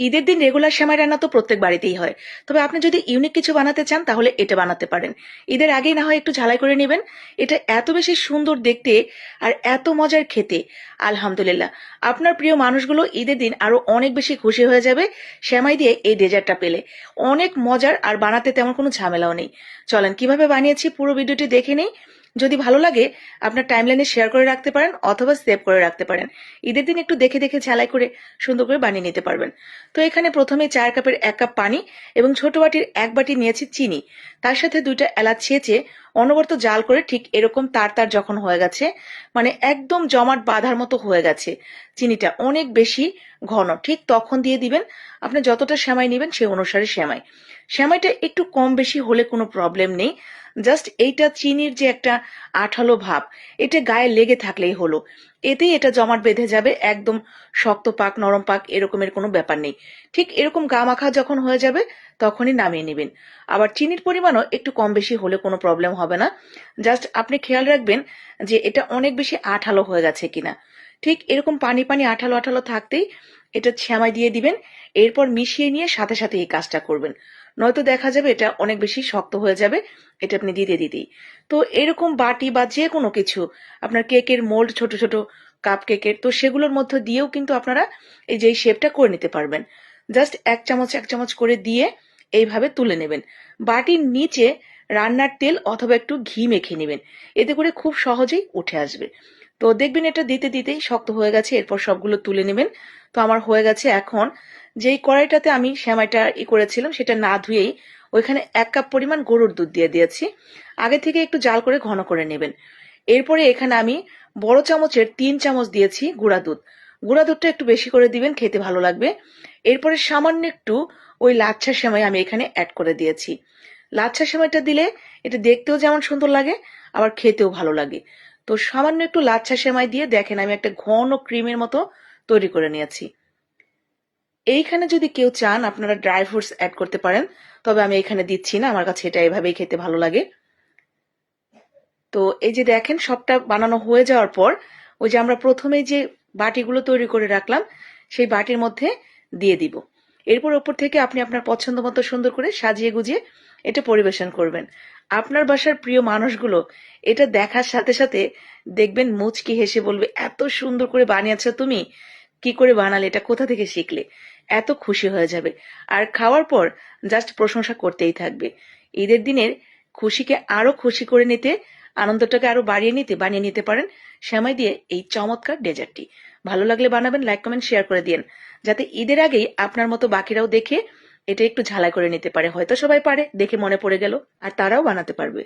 ঈদের দিন রেগুলার সেমাই রান্না তো প্রত্যেক বাড়িতেই হয়। তবে আপনি যদি ইউনিক কিছু বানাতে চান তাহলে এটা বানাতে পারেন। ঈদের আগেই না হয় একটু ঝালাই করে নেবেন। এটা এত বেশি সুন্দর দেখতে আর এত মজার খেতে। আলহামদুলিল্লাহ, আপনার প্রিয় মানুষগুলো ঈদের দিন আরো অনেক বেশি খুশি হয়ে যাবে সেমাই দিয়ে এই ডেজার্টটা পেলে। অনেক মজার আর বানাতে তেমন কোনো ঝামেলাও নেই। চলেন কিভাবে বানিয়েছি পুরো ভিডিওটি দেখে নেই। যদি ভালো লাগে আপনার টাইমলাইনে শেয়ার করে রাখতে পারেন অথবা সেভ করে রাখতে পারেন। ঈদের দিন একটু দেখে দেখে ঝালাই করে সুন্দর করে বানিয়ে নিতে পারবেন। তো এখানে প্রথমে 4 কাপের 1 কাপ পানি এবং ছোট বাটির 1 বাটি নিয়েছি চিনি। তার সাথে 2টা এলাচ ছেঁচে অনবরত জাল করে ঠিক এরকম তার তার যখন হয়ে গেছে, মানে একদম জমাট বাঁধার মতো হয়ে গেছে, চিনিটা অনেক বেশি ঘন, ঠিক তখন দিয়ে দিবেন আপনি যতটা সেমাই নেবেন সেই অনুসারে সেমাই। সেমাইটা একটু কম বেশি হলে কোনো প্রবলেম নেই। জাস্ট এইটা চিনির যে একটা আঠালো ভাব, এটা গায়ে লেগে থাকলেই হলো। এতেই এটা জমাট বেঁধে যাবে, একদম শক্ত পাক নরম পাক এরকমের কোনো ব্যাপার নেই। ঠিক এরকম গা মাখা যখন হয়ে যাবে তখনই নামিয়ে নেবেন। আবার চিনির পরিমাণও একটু কম বেশি হলে কোনো প্রবলেম হবে না। জাস্ট আপনি খেয়াল রাখবেন যে এটা অনেক বেশি আঠালো হয়ে গেছে কিনা। ঠিক এরকম পানি পানি আঠালো আঠালো থাকতেই এটা সেমাই দিয়ে দিবেন। এরপর মিশিয়ে নিয়ে সাথে সাথে এই কাজটা করবেন, নয়তো দেখা যাবে এটা অনেক বেশি শক্ত হয়ে যাবে এটা আপনি দিতে দিতেই। তো এরকম বাটি বা যে কোনো কিছু, আপনার কেকের মোল্ড ছোট ছোট কাপ কেকের, তো সেগুলোর মধ্যে দিয়েও কিন্তু আপনারা এই যে শেপটা করে নিতে পারবেন। জাস্ট 1 চামচ 1 চামচ করে দিয়ে এইভাবে তুলে নেবেন। বাটির নিচে রান্নার তেল অথবা একটু ঘি মেখে নেবেন, এতে করে খুব সহজেই উঠে আসবে। তো দেখবেন এটা দিতে দিতেই শক্ত হয়ে গেছে, এরপর সবগুলো তুলে নেবেন। তো আমার হয়ে গেছে। এখন যেই কড়াইটাতে আমি সেমাইটা করেছিলাম সেটা না ধুয়েই ওইখানে 1 কাপ পরিমাণ গরুর দুধ দিয়ে দিয়েছি। আগে থেকে একটু জাল করে ঘন করে নেবেন। এরপরে এখানে আমি বড় চামচের 3 চামচ দিয়েছি গুঁড়া দুধ। গুঁড়া দুধটা একটু বেশি করে দিবেন, খেতে ভালো লাগবে। এরপরে সামান্য একটু ওই লাচ্ছা সেমাই আমি এখানে অ্যাড করে দিয়েছি। লাচ্ছা সেমাইটা দিলে এটা দেখতেও যেমন সুন্দর লাগে, আবার খেতেও ভালো লাগে। তো সামান্য একটু লাচ্ছা সেমাই দিয়ে দেখেন আমি একটা ঘন ক্রিমের মতো তৈরি করে নিয়েছি। এইখানে যদি কেউ চান আপনারা ড্রাই ফ্রুটস অ্যাড করতে পারেন, তবে আমি এখানে দিচ্ছি না, আমার কাছে এটা এভাবেই খেতে ভালো লাগে। তো এই যে দেখেন সবটা বানানো হয়ে যাওয়ার পর ওই যে আমরা প্রথমে যে বাটিগুলো তৈরি করে রাখলাম সেই বাটির মধ্যে দিয়ে দিব। এরপর ওপর থেকে আপনি আপনার পছন্দ মতো সুন্দর করে সাজিয়ে গুজিয়ে এটা পরিবেশন করবেন। আপনার বাসার প্রিয় মানুষগুলো এটা দেখার সাথে সাথে দেখবেন মুচকি হেসে বলবে, এত সুন্দর করে বানিয়েছো তুমি, কি করে বানালে, এটা কোথা থেকে শিখলে, এত খুশি হয়ে যাবে। আর খাওয়ার পর জাস্ট প্রশংসা করতেই থাকবে। ঈদের দিনের খুশিকে আরো খুশি করে নিতে, আনন্দটাকে আরো বানিয়ে নিতে পারেন সেমাই দিয়ে এই চমৎকার ডেজার্টটি। ভালো লাগলে বানাবেন, লাইক কমেন্ট শেয়ার করে দিন, যাতে ঈদের আগেই আপনার মতো বাকিরাও দেখে এটা একটু ঝালাই করে নিতে পারে। হয়তো সবাই পারে, দেখে মনে পড়ে গেল আর তারাও বানাতে পারবে।